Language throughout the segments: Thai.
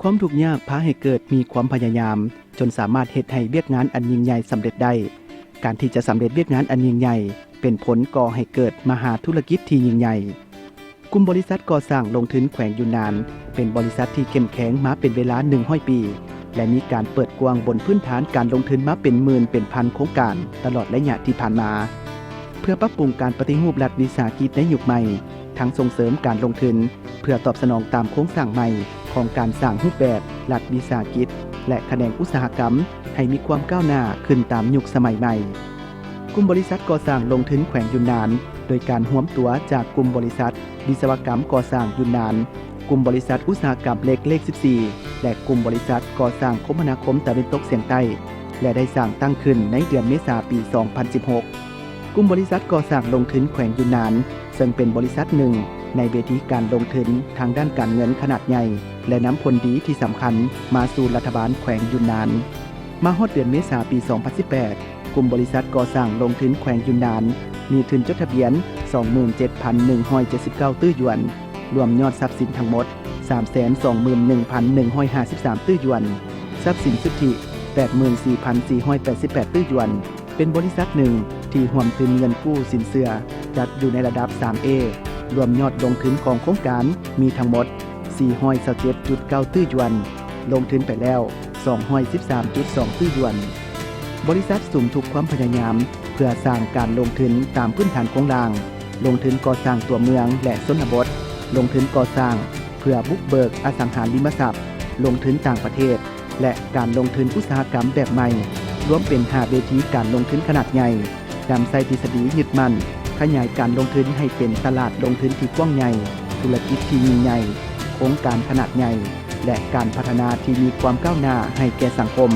ความทุกข์ยากพาให้เกิดมีความพยายามจนสามารถเฮ็ดให้เวียกงานอันยิ่งใหญ่สำเร็จได้การที่จะสำเร็จเวียกงานอันยิ่งใหญ่เป็นผลก่อให้เกิดมหาธุรกิจที่ยิ่งใหญ่กลุ่มบริษัทก่อสร้างลงทุนแขวงยูนนานเป็นบริษัทที่เข้มแข็งมาเป็นเวลา100 ปีและมีการเปิดกว้างบนพื้นฐานการลงทุนมาเป็นหมื่นเป็นพันโครงการตลอดระยะที่ผ่านมาเพื่อปรับปรุงการปฏิรูปรัฐวิสาหกิจในยุคใหม่ทั้งส่งเสริมการลงทุนเพื่อตอบสนองตามโครงสร้างใหม่ของการสร้างรูปแบบรัฐวิสาหกิจและแขนงอุตสาหกรรมให้มีความก้าวหน้าขึ้นตามยุคสมัยใหม่กลุ่มบริษัทก่อสร้างลงทุนแขวงยูนนานโดยการร่วมตัวจากกลุ่มบริษัทวิศวกรรมก่อสร้างยูนนานกลุ่มบริษัทอุตสาหกรรมเหล็กเลข14และกลุ่มบริษัทก่อสร้างคมนาคมตะวันตกเฉียงใต้และได้สร้างตั้งขึ้นในเดือนเมษายนปี 2016 กลุ่มบริษัทก่อสร้างลงทุนแขวงยูนนานซึ่งเป็นบริษัทหนึ่งในเวทีการลงทุนทางด้านการเงินขนาดใหญ่และนำผลดีที่สำคัญมาสู่รัฐบาลแขวงยูนนานมาฮอดเดือนเมษายนปี 2018 กลุ่มบริษัทก่อสร้างลงทุนแขวงยูนนานมีทุนจดทะเบียน 27,179 ตื้อหยวนรวมยอดทรัพย์สินทั้งหมด 321,153 ตื้อหยวนทรัพย์สินสุทธิ 84,488 ตื้อหยวนเป็นบริษัทหนึ่งที่ร่วมทุนเงินกู้สินเชื่อจัดอยู่ในระดับ 3A รวมยอดลงทุนของโครงการมีทั้งหมด 427.9 ตื้อหยวนลงทุนไปแล้ว 213.2 ตื้อหยวนบริษัทสุ่มทุกความพยายามเพื่อสร้างการลงทุนตามพื้นฐานโครงสร้างลงทุนก่อสร้างตัวเมืองและชนบทลงทุนก่อสร้างเพื่อบุกเบิกอสังหาริมทรัพย์ลงทุนต่างประเทศและการลงทุนอุตสาหกรรมแบบใหม่รวมเป็น5เวทีการลงทุนขนาดใหญ่นำใส่ทฤษฎียึดมั่นขยายการลงทุนให้เป็นตลาดลงทุนที่กว้างใหญ่ธุรกิจที่ยิ่งใหญ่โครงการขนาดใหญ่และการพัฒนาที่มีความก้าวหน้าให้แก่สังคม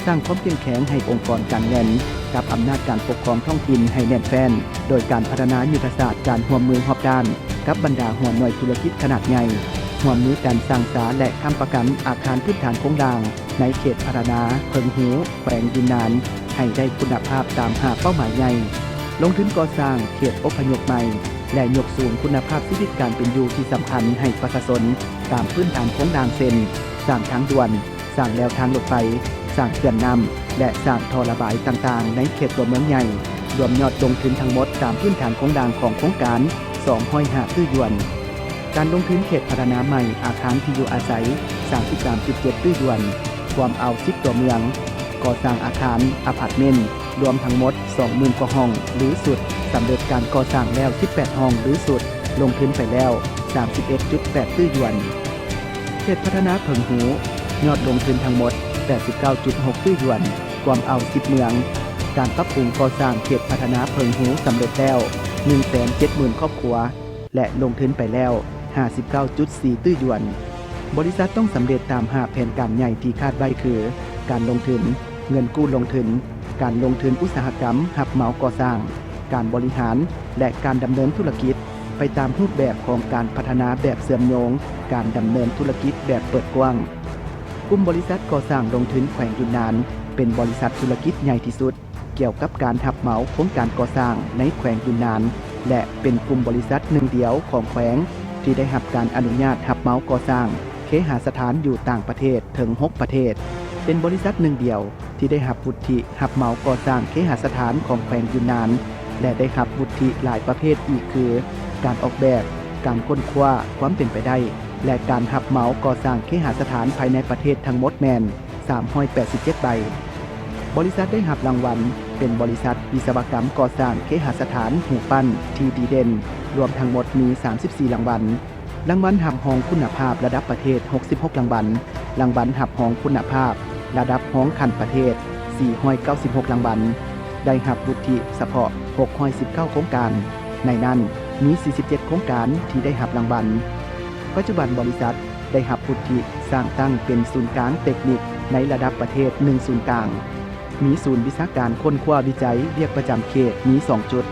สร้างความเข้มแข็งให้องค์กรการเงินกับอำนาจการปกครองท้องถิ่นให้แน่นแฟ้นโดยการพัฒนายุทธศาสตร์การร่วมมือรอบด้านกับบรรดาหัวหน่วยธุรกิจขนาดใหญ่ร่วมมือการสร้างสรรค์และค้ำประกันอาคารพื้นฐานโครงสร้างในเขตพัฒนาเพิงหูแขวงยูนนานให้ได้คุณภาพตาม5เป้าหมายใหญ่ลงทุนก่อสร้างเขตอพยพใหม่และยกสูงคุณภาพชีวิตการเป็นอยู่ที่สำคัญให้ประชาชนตามพื้นฐานโครงสร้างเส้นสร้างทางด่วนสร้างแนวทางรถไฟสร้างเขื่อนน้ำและสร้างท่อระบายต่างๆในเขตตัวเมืองใหญ่รวมยอดลงทุนทั้งหมดตามพื้นฐานโครงสร้างของโครงการ205 ตื้อหยวนการลงทุนเขตพัฒนาใหม่อาคารที่อยู่อาศัย 33.7 ตื้อหยวนความเอา10ตัวเมืองก่อสร้างอาคารอพาร์ตเมนต์รวมทั้งหมด 20,000 กว่าห้องหรือสุดสำเร็จการก่อสร้างแล้ว18ห้องหรือสุดลงทุนไปแล้ว 31.8 ตื้อหยวนเขตพัฒนาเพิงหูยอดลงทุนทั้งหมด 89.6 ตื้อหยวนความเอา10เมืองการปรับปรุงก่อสร้างเขตพัฒนาเพิงหูสำเร็จแล้ว 170,000 ครอบครัวและลงทุนไปแล้ว 59.4 ตื้อหยวนบริษัทต้องสำเร็จตาม5แผนการใหญ่ที่คาดไว้คือการลงทุนเงินกู้ลงทุนการลงทุนอุตสาหกรรมรับเหมาก่อสร้างการบริหารและการดำเนินธุรกิจไปตามรูปแบบของการพัฒนาแบบเชื่อมโยงการดำเนินธุรกิจแบบเปิดกว้างกลุ่มบริษัทก่อสร้างลงทุนแขวงยูนนานเป็นบริษัทธุรกิจใหญ่ที่สุดเกี่ยวกับการรับเหมาโครงการก่อสร้างในแขวงยูนนานและเป็นกลุ่มบริษัทหนึ่งเดียวของแขวงที่ได้รับการอนุญาตรับเหมาก่อสร้างเคหสถานอยู่ต่างประเทศถึง6ประเทศเป็นบริษัทหนึ่งเดียวที่ได้รับวุฒิรับเหมาก่อสร้างเคหสถานของแขวงยูนนานและได้รับวุฒิหลายประเภทอีกคือการออกแบบการค้นคว้าความเป็นไปได้และการรับเหมาก่อสร้างเคหสถานภายในประเทศทั้งหมดแมน387ใบบริษัทได้รับรางวัลเป็นบริษัทวิศวกรรมก่อสร้างเคหสถานหูปั้นที่ดีเด่นรวมทั้งหมดมี34รางวัลรับรองคุณภาพระดับประเทศ66รางวัลรางวัลรับรองคุณภาพระดับรองขั้นประเทศ496รางวัลได้รับวุฒิเฉพาะ619โครงการในนั้นมี47โครงการที่ได้รับรางวัลปัจจุบันบริษัทได้รับวุฒิสร้างตั้งเป็นศูนย์กลางเทคนิคในระดับประเทศ1ศูนย์กลางมีศูนย์วิชาการค้นคว้าวิจัยเรียกประจำเขตมี2จุด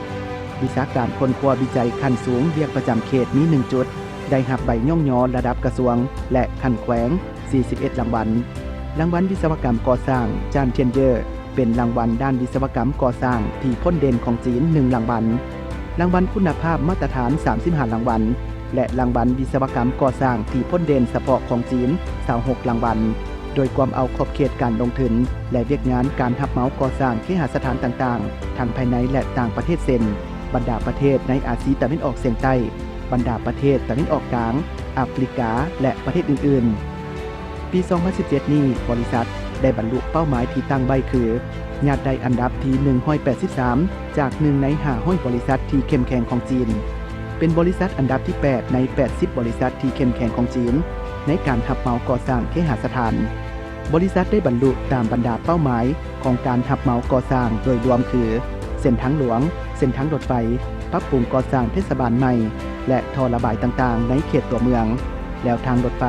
วิชาการค้นคว้าวิจัยขั้นสูงเรียกประจำเขตมี1จุดได้รับใบย่องยอระดับกระทรวงและขั้นแขวง41รางวัลรางวัลวิศวกรรมก่อสร้างจานเทียนเย่อเป็นรางวัลด้านวิศวกรรมก่อสร้างที่พ้นเด่นของจีน1รางวัลรางวัลคุณภาพมาตรฐาน35รางวัล และรางวัลวิศวกรรมก่อสร้างที่พ้นเด่นเฉพาะของจีน26รางวัลโดยความเอาขอบเขตการลงทุนและเวียกงานการรับเหมาก่อสร้างเคหสถานต่างๆทั้งภายในและต่างประเทศเช่นบรรดาประเทศในอาเซียนตะวันออกเฉียงใต้บรรดาประเทศตะวันออกกลางแอฟริกาและประเทศอื่นๆปี2017นี้บริษัทได้บรรลุเป้าหมายที่ตั้งไว้คือญาติได้อันดับที่183จาก1ใน500บริษัทที่เข้มแข็งของจีนเป็นบริษัทอันดับที่8ใน80บริษัทที่เข้มแข็งของจีนในการรับเหมาก่อสร้างเคหสถานบริษัทได้บรรลุตามบรรดาเป้าหมายของการรับเหมาก่อสร้างโดยรวมคือเส้นทางหลวงเส้นทางรถไฟปรับปรุงก่อสร้างเทศบาลใหม่และท่อระบายต่างๆในเขตตัวเมืองแล้วทางรถไฟ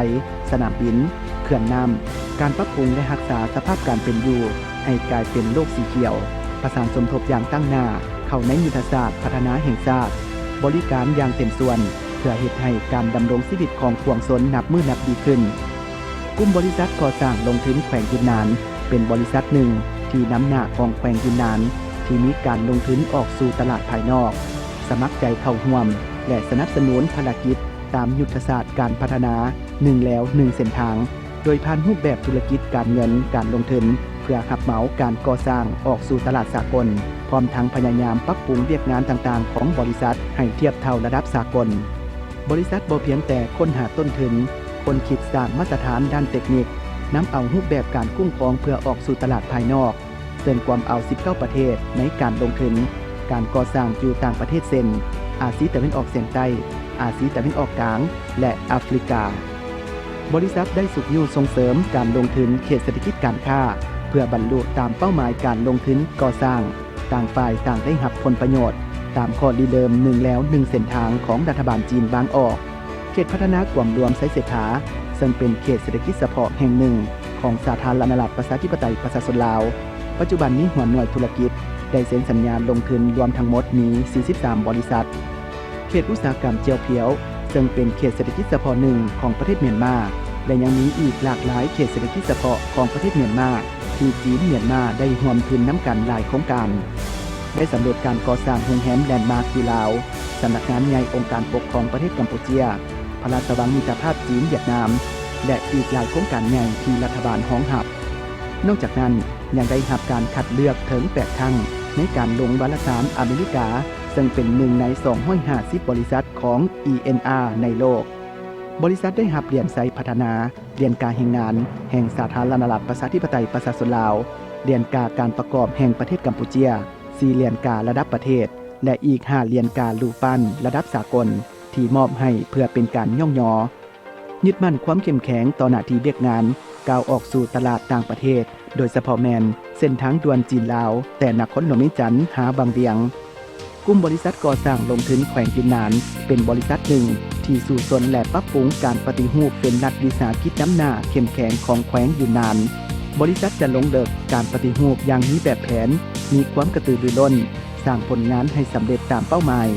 สนามบินเขื่อนน้ำการปรับปรุงและรักษาสภาพการเป็นอยู่ให้กลายเป็นโลกสีเขียวประสานสมทบอย่างตั้งหน้าเข้าในยุทธศาสตร์พัฒนาแห่งชาติบริการอย่างเต็มส่วนเพื่อเฮ็ดให้การดำรงชีวิตของปวงชนนับมื้อนับดีขึ้นกลุ่มบริษัทก่อสร้างลงทุนแขวงยูนนานเป็นบริษัทหนึ่งที่นำหน้าของแขวงยูนนานที่มีการลงทุนออกสู่ตลาดภายนอกสมัครใจเข้าร่วมและสนับสนุนภารกิจตามยุทธศาสตร์การพัฒนา1แล้ว1เส้นทางโดยผ่านรูปแบบธุรกิจการเงินการลงทุนเพื่อรับเหมาการก่อสร้างออกสู่ตลาดสากลพร้อมทั้งพยายามปรับปรุงเวียกงานต่างๆของบริษัทให้เทียบเท่าระดับสากลบริษัทบ่เพียงแต่ค้นหาต้นทุนคนคิดสร้างมาตรฐานด้านเทคนิคนำเอารูปแบบการคุ้มครองเพื่อออกสู่ตลาดภายนอกเติมความเอา19ประเทศในการลงทุนการก่อสร้างอยู่ต่างประเทศเช่นอาเซียนตะวันออกเฉียงใต้อาเซียนตะวันออกกลางและแอฟริกาบริษัทได้สุขอยู่ส่งเสริมการลงทุนเขตเศรษฐกิจการค้าเพื่อบรรลุตามเป้าหมายการลงทุนก่อสร้างต่างฝ่ายต่างได้รับผลประโยชน์ตามข้อริเริ่ม1แล้ว1เส้นทางของรัฐบาลจีนบางออกเขตพัฒนากวมรวมไซเศรษฐาซึ่งเป็นเขตเศรษฐกิจเฉพาะแห่งหนึ่งของสาธารณรัฐประชาธิปไตยประชาชนลาวปัจจุบันนี้หัวหน่วยธุรกิจได้เซ็นสัญญาลงทุนรวมทั้งหมดมี43บริษัทเขตอุตสาหกรรมเจียวเพียวซึ่งเป็นเขตเศรษฐกิจเฉพาะหนึ่งของประเทศเมียนมาและยังมีอีกหลากหลายเขตเศรษฐกิจเฉพาะของประเทศเมียนมาที่จีนเมียนมาได้ร่วมทุนน้ำกันหลายโครงการได้สำเร็จการก่อสร้างโรงแรมแลนด์มาร์คอยู่ลาวสำนักงานใหญ่องค์การปกครองประเทศกัมพูชาพระราชวังมิตรภาพจีนเวียดนามและอีกหลายโครงการใหญ่ที่รัฐบาลฮ้องรับนอกจากนั้นยังได้รับการคัดเลือกถึง8ครั้งในการลงวารสารอเมริกาซึ่งเป็นหนึ่งใน250บริษัทของ ENR ในโลกบริษัทได้รับเหรียญไซพัฒนาเหรียญกาแห่งงานแห่งสาธารณรัฐประชาธิปไตยประชาชนลาวเหรียญกาการประกอบแห่งประเทศกัมพูชา4เหรียญการะดับประเทศและอีก5เหรียญกาลูปันระดับสากลที่มอบให้เพื่อเป็นการย่องยอยึดมั่นความเข้มแข็งต่อหน้าที่เวียกงานก้าวออกสู่ตลาดต่างประเทศโดยเฉพาะแมนเส้นทางด่วนจีนลาวแต่นครหลวงเวียงจันทน์หาบางเวียงกลุ่มบริษัทก่อสร้างลงทุนแขวงยูนนานเป็นบริษัทหนึ่งที่สู่สนและปรับปรุงการปฏิรูปเป็นรัฐวิสาหกิจน้ำหน้าเข้มแข็งของแขวงยูนนานบริษัทจะลงเลิกการปฏิรูปอย่างมีแบบแผนมีความกระตือรือร้นสร้างผลงานให้สำเร็จตามเป้าหมาย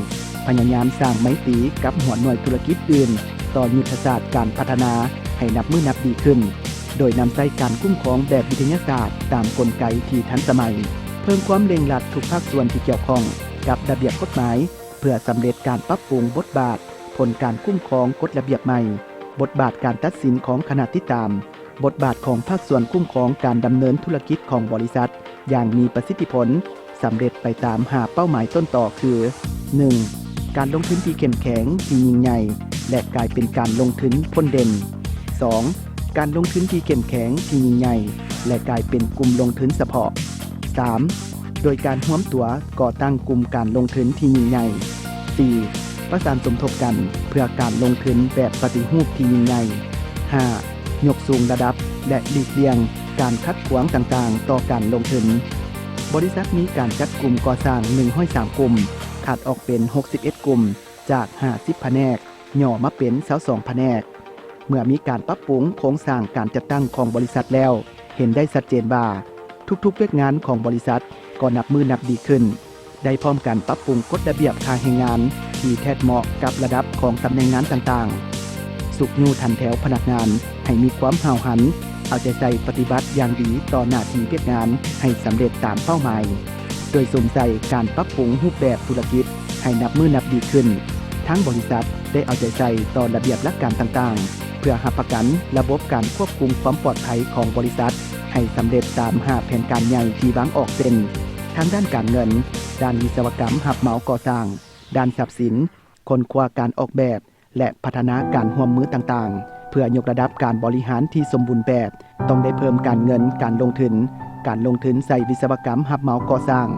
พยายามสร้างไมตรีกับหัวหน่วยธุรกิจอื่นต่อยุทธศาสตร์การพัฒนาให้นับมื้อนับดีขึ้นโดยนำใช้การคุ้มครองแบบวิทยาศาสตร์ตามกลไกที่ทันสมัยเพิ่มความเร่งรัดทุกภาคส่วนที่เกี่ยวข้องกับระเบียบกฎหมายเพื่อสำเร็จการปรับปรุงบทบาทผลการคุ้มครองกฎระเบียบใหม่บทบาทการตัดสินของคณะติดตามบทบาทของภาคส่วนคุ้มครองการดำเนินธุรกิจของบริษัทอย่างมีประสิทธิผลสำเร็จไปตามหาเป้าหมายต้นต่อคือ 1. การลงทุนที่เข้มแข็งที่ยิ่งใหญ่และกลายเป็นการลงทุนพ้นเด่น 2. การลงทุนที่เข้มแข็งที่ยิ่งใหญ่และกลายเป็นกลุ่มลงทุนเฉพาะ 3. โดยการร่วมตัวก่อตั้งกลุ่มการลงทุนที่ยิ่งใหญ่ 4. ประสานสมทบกันเพื่อการลงทุนแบบปฏิรูปที่ยิ่งใหญ่ 5. ยกสูงระดับและหลีกเลี่ยงการขัดขวางต่างๆต่อการลงทุนบริษัทมีการจัดกลุ่มก่อสร้าง103กลุ่มขาดออกเป็น61กลุ่มจาก50แผนกย่อมาเป็น22แผนกเมื่อมีการปรับปรุงโครงสร้างการจัดตั้งของบริษัทแล้วเห็นได้ชัดเจนว่าทุกๆเวียกงานของบริษัทก็นับมือนับดีขึ้นได้พร้อมกันปรับปรุงกฎระเบียบทางแรงงานที่แทบเหมาะกับระดับของตำแหน่งงานต่างๆสุขยูทันแถวพนักงานให้มีความห่าวหันเอาใจใส่ปฏิบัติอย่างดีต่อหน้าที่เวียกงานให้สำเร็จตามเป้าหมายโดยสมใจการปรับปรุงรูปแบบธุรกิจให้นับมือนับดีขึ้นทั้งบริษัท ได้เอาใจใส่ต่อระเบียบหลักการต่างๆเพื่อรับประกันระบบการควบคุมความปลอดภัยของบริษัทให้สำเร็จตาม5แผนการใหญ่ที่วางออกเช่นทางด้านการเงินด้านวิศวกรรมรับเหมาก่อสร้างด้านทรัพย์สินค้นคว้าการออกแบบและพัฒนาการร่วมมือต่างๆเพื่อยกระดับการบริหารที่สมบูรณ์แบบต้องได้เพิ่มการเงินการลงทุนใส่วิศวกรรมรับเหมาก่อสร้าง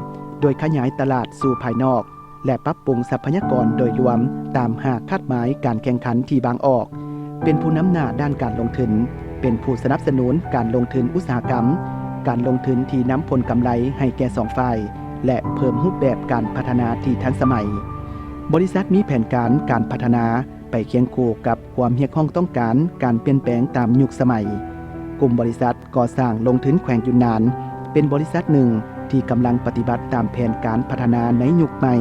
โดยขยายตลาดสู่ภายนอกและปรับปรุงทรัพยากรโดยรวมตามคาดหมายการแข่งขันที่บางออกเป็นผู้นำหน้าด้านการลงทุนเป็นผู้สนับสนุนการลงทุนอุตสาหกรรมการลงทุนที่นำผลกำไรให้แก่2ฝ่ายและเพิ่มรูปแบบการพัฒนาที่ทันสมัยบริษัทมีแผนการพัฒนาไปเคียงคู่กับความเรียกร้องต้องการเปลี่ยนแปลงตามยุคสมัยกลุ่มบริษัทก่อสร้างลงทุนแขวงยุนนานเป็นบริษัทหนึ่งที่กำลังปฏิบัติตามแผนการพัฒนาในยุคใหม่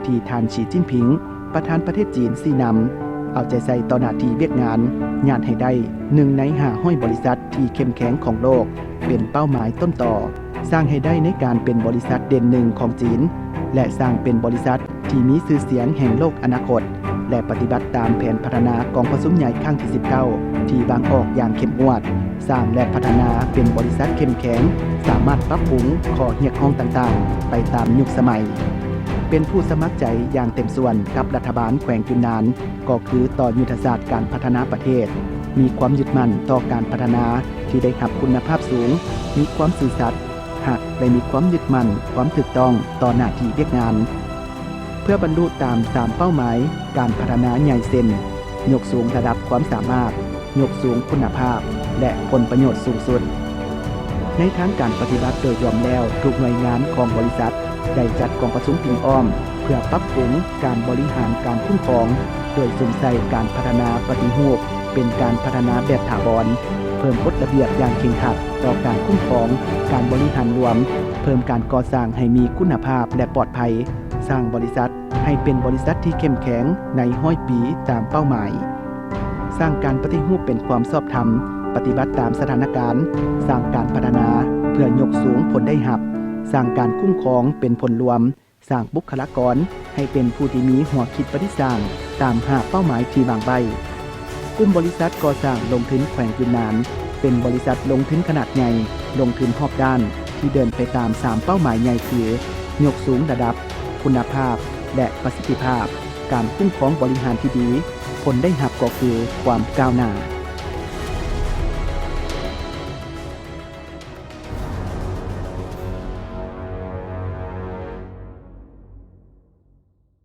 ที่ท่านฉีจิ้นผิงประธานประเทศจีนชี้นำเอาใจใส่ต่อหน้าที่เวียกงานญาติให้ได้1ใน5บริษัทที่เข้มแข็งของโลกเป็นเป้าหมายต้นต่อสร้างให้ได้ในการเป็นบริษัทเด่นหนึ่งของจีนและสร้างเป็นบริษัทที่มีชื่อเสียงแห่งโลกอนาคตและปฏิบัติตามแผนพัฒนากองประชุมใหญ่ครั้งที่19ที่บางออกอย่างเข้มงวดสร้างและพัฒนาเป็นบริษัทเข้มแข็งสามารถปรับปรุงข้อเรียกร้องต่างๆไปตามยุคสมัยเป็นผู้สมัครใจอย่างเต็มส่วนกับรัฐบาลแขวงยุนนานก็คือต่อยุทธศาสตร์การพัฒนาประเทศมีความยึดมั่นต่อการพัฒนาที่ได้รับคุณภาพสูงมีความซื่อสัตย์หักและมีความยึดมั่นความถูกต้องต่อหน้าที่เวียกงานเพื่อบรรลุตาม3เป้าหมายการพัฒนาใหญ่เส้นยกสูงระดับความสามารถยกสูงคุณภาพและผลประโยชน์สูงสุดในทางการปฏิบัติโดยรวมแล้วทุกหน่วยงานของบริษัทได้จัดกองประชุมปิงอ้อมเพื่อปรับปรุงการบริหารการคุ้มครองโดยสนใจการพัฒนาปฏิรูปเป็นการพัฒนาแบบถาวรเพิ่มกฎระเบียบอย่างเคร่งครัดต่อการคุ้มครองการบริหารรวมเพิ่มการก่อสร้างให้มีคุณภาพและปลอดภัยสร้างบริษัทให้เป็นบริษัทที่เข้มแข็งใน100 ปีตามเป้าหมายสร้างการปฏิรูปเป็นความชอบธรรมปฏิบัติตามสถานการณ์สร้างการพัฒนาเพื่อยกสูงผลได้รับสร้างการคุ้มครองเป็นผลรวมสร้างบุคลากรให้เป็นผู้ที่มีหัวคิดปฏิสร้างตาม5เป้าหมายที่วางไว้กลุ่มบริษัทก่อสร้างลงทุนแขวงยุนนานเป็นบริษัทลงทุนขนาดใหญ่ลงทุนรอบด้านที่เดินไปตาม3เป้าหมายใหญ่คือยกสูงระดับคุณภาพและประสิทธิภาพการคุ้มครองบริหารที่ดีผลได้รับก็คือความก้าวหน้า